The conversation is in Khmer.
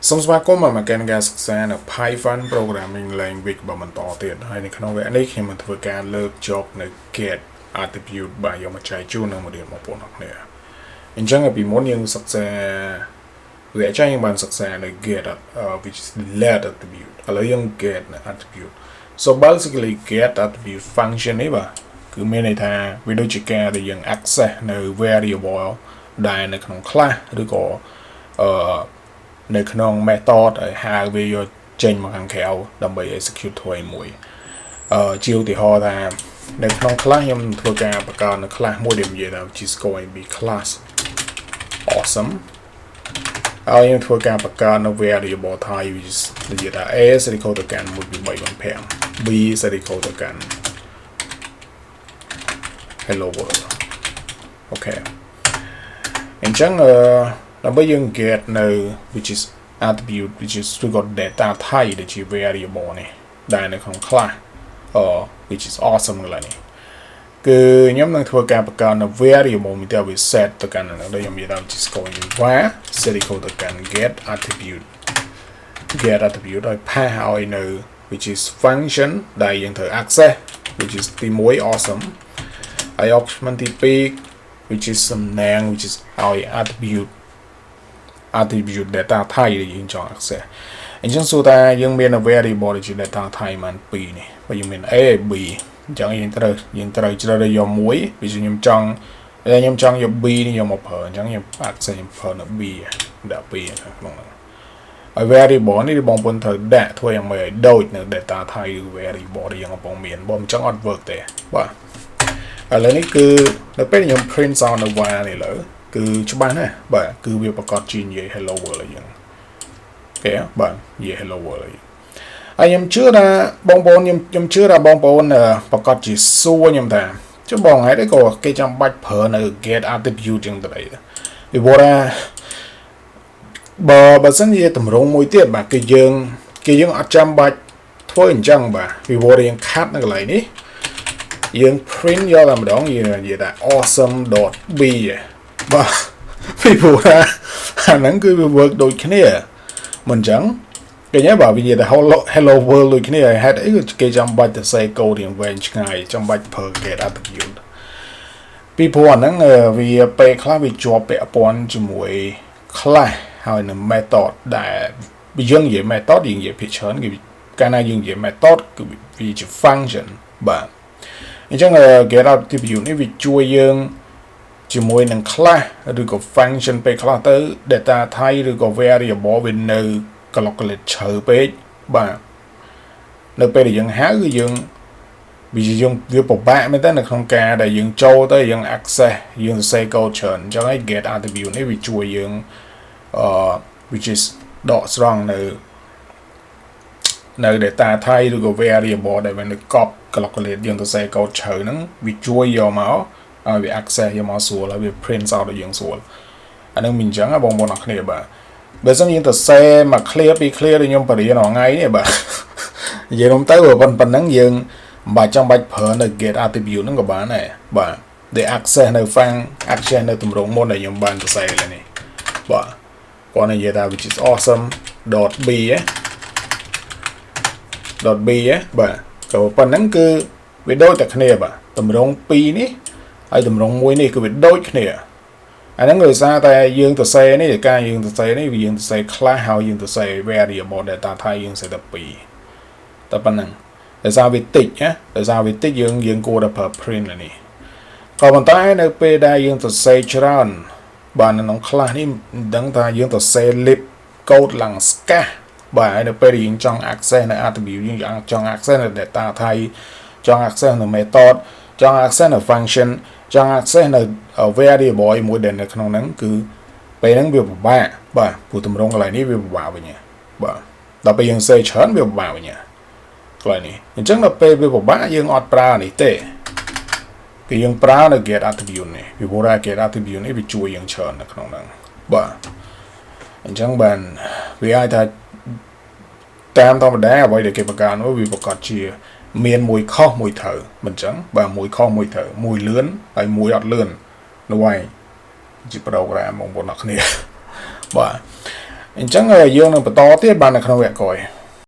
Some smartphone មកកាន់ការសិក្សានៅ Python programming language បន្តទៀតហើយនៅក្នុងវគ្គនេះខ្ញុំនឹងធ្វើការលើកយកនៅ get attribute បាទយកមកចែកជូននឹងមេរៀនបងប្អូនអរគ្នាអញ្ចឹងពីមុនយើងសិក្សាវគ្គចាញ់យើងបានសិក្សានៅ get which is let attribute ឥឡូវយើង get attribute so basically get attribute function នេះបាទគឺមានន័យថាវាដូចជាការដែលយើង access នៅ variable ដែលនៅក្នុង class ឬក៏នៅក្នុង method ឲ្យហៅវាយកចេញមកខាងក្រៅដើម្បី execute ធ្វើឲ្យមួយជាឧទាហរណ៍ថានៅក្នុង class ខ្ញុំធ្វើការបង្កើតនៅ class មួយដែលនិយាយថា which is going to be class awesome ហើយខ្ញុំធ្វើការបង្កើតនៅ variable type which is និយាយថា a សេរីខូទៅកាន់1 2 3 4 5 b សេរីខូទៅកាន់ hello world អូខេអញ្ចឹងដើម្បីយើង get នៅ which is attribute which is ឬក៏ data type ដែលជា variable នេះដែលនៅក្នុង class which is awesome កន្លែងនេះគឺខ្ញុំនឹងធ្វើការបង្កើតនៅ variable មួយទៀតវា set ទៅកាន់នឹងដែលខ្ញុំនិយាយថា which is going to var set equal ទៅកាន់ get attribute ឲ្យ pass ឲ្យនៅ which is function ដែលយើងត្រូវ access which is ទី1 awesome ហើយ option ទី2 which is សំណាង which is ឲ្យ attribute data type ដែលយើងចង់ access អញ្ចឹងសួរថាយើងមាន variable ដែលជា data type បាន2នេះបើយើងមាន a b អញ្ចឹងយើងត្រូវជ្រើសរើសយកមួយvìខ្ញុំចង់យក b នេះយកមកប្រើអញ្ចឹងខ្ញុំ access ខ្ញុំប្រើនៅ b ដាក់ b ក្នុងហ្នឹងហើយ variable នេះបងប្អូនត្រូវដាក់ធ្វើយ៉ាងម៉េចឲ្យដូចនៅ data type ឬ variable ដែលយើងកំពុងមានបើមិនចឹងអត់ work ទេបាទឥឡូវនេះគឺនៅពេលខ្ញុំ print out នៅ var នេះលើគឺច្បាស់ណាស់បាទគឺវាប្រកាសជានិយាយ hello world ឲ្យយើងអូខេបាទនិយាយ hello world ឲ្យហើយខ្ញុំជឿថាបងប្អូនខ្ញុំជឿថាបងប្អូនប្រកាសជាសួរខ្ញុំថាចុះបងហេតុអីក៏គេចាំបាច់ប្រើនៅ get attribute ចឹងទៅអីពីព្រោះថាបើសិនជាតម្រងមួយទៀតបាទគឺយើងអត់ចាំបាច់ធ្វើអញ្ចឹងបាទពីព្រោះយើងខាត់នៅកន្លែងនេះយើង print យកតែម្ដងយើងនិយាយថា awesome.b បាទពីព្រោះថាអាហ្នឹងគឺវា work ដូចគ្នាមិនអញ្ចឹងគេញ៉ែបាទវានិយាយថា hello world ដូចគ្នាហើយហេតុអីគេចាំបាច់ទៅសេកូដរៀងវែងឆ្ងាយចាំបាច់ប្រើ get attribute ពីព្រោះអាហ្នឹងវាពេលខ្លះវាជាប់ពាក់ព័ន្ធជាមួយ class ហើយនឹង method ដែលយើងនិយាយ method យើងនិយាយភាគច្រើនគឺកាលណាយើងនិយាយ method គឺវាជា function បាទអញ្ចឹង get attribute នេះវាជួយយើងជាមួយនឹង class ឬក៏ function ពេលខ្លះទៅ data type ឬក៏ variable វានៅ calculate ជ្រៅពេកបាទនៅពេលដែលយើងហៅគឺយើងវាពិបាកមែនតើនៅក្នុងការដែលយើងចូលទៅយើង access យើងសរសេរ code ច្រើនអញ្ចឹងហើយ get attribute នេះវាជួយយើងwhich is ដកស្រង់នៅ data type ឬក៏ variable ដែលវានៅ calculate យើងសរសេរ code ជ្រៅហ្នឹងវាជួយយកមកឲ្យវា access យកមកស្រួលហើយវា print out ឲ្យយើងស្រួលអានឹងមិនអញ្ចឹងបងប្អូនអរគ្នាបាទបើសិនយើងទៅសេមក clear ពី clear ដែលខ្ញុំបរៀនរាល់ថ្ងៃនេះបាទនិយាយទៅប៉ុណ្ណឹងយើងមិនបាច់ចាំបាច់ប្រើនៅ get attribute ហ្នឹងក៏បានដែរបាទដែល access នៅ access នៅទម្រង់មុនដែលខ្ញុំបានសរសេរលើនេះបាទគាត់និយាយថា which is awesome.b បាទក៏ប៉ុណ្ណឹងគឺវាដូចតែគ្នាបាទទម្រង់2នេះហើយទម្រង់1នេះគឺវាដូចគ្នាអាហ្នឹងដោយសារតែយើងសរសេរនេះការយើងសរសេរនេះយើងសរសេរ class ហើយយើងសរសេរ variable data type យើងសរសេរតែ2តែប៉ុណ្ណឹងដោយសារវាតិចណាដោយសារវាតិចយើងគួរតែប្រើ print នេះក៏ប៉ុន្តែនៅពេលដែលយើងសរសេរច្រើនបាទនៅក្នុង class នេះមិនដឹងថាយើងសរសេរ lib code ឡើងស្កាស់បាទហើយនៅពេលដែលយើងចង់ access នៅ attribute យើងចង់ access នៅ data type ចង់ access នៅ method ចង់ access នៅ function ចង់ access នៅ variable មួយដែលនៅក្នុងហ្នឹងគឺពេលហ្នឹងវាពិបាកបាទព្រោះទម្រង់កន្លែងនេះវាពិបាកវិញបាទដល់ពេលយើងសេច្រើនវាពិបាកវិញកន្លែងនេះអញ្ចឹងដល់ពេលវាពិបាកយើងអត់ប្រើនេះទេគឺយើងប្រើនៅ get attribute នេះពីព្រោះថា get attribute នេះវាជួយយើងច្រើននៅក្នុងហ្នឹងបាទអញ្ចឹងបានវាអាចថាតាមធម្មតាអ្វីដែលគេបង្កើតនោះវាប្រកាសជាមានមួយខុសមួយត្រូវមិនអញ្ចឹងបាទមួយខុសមួយត្រូវមួយលឿនហើយមួយអត់លឿននោះហើយជា program បងប្អូនអរគ្នាបាទ អញ្ចឹងយើងនឹងបន្តទៀតបាននៅក្នុងវគ្គក្រោយ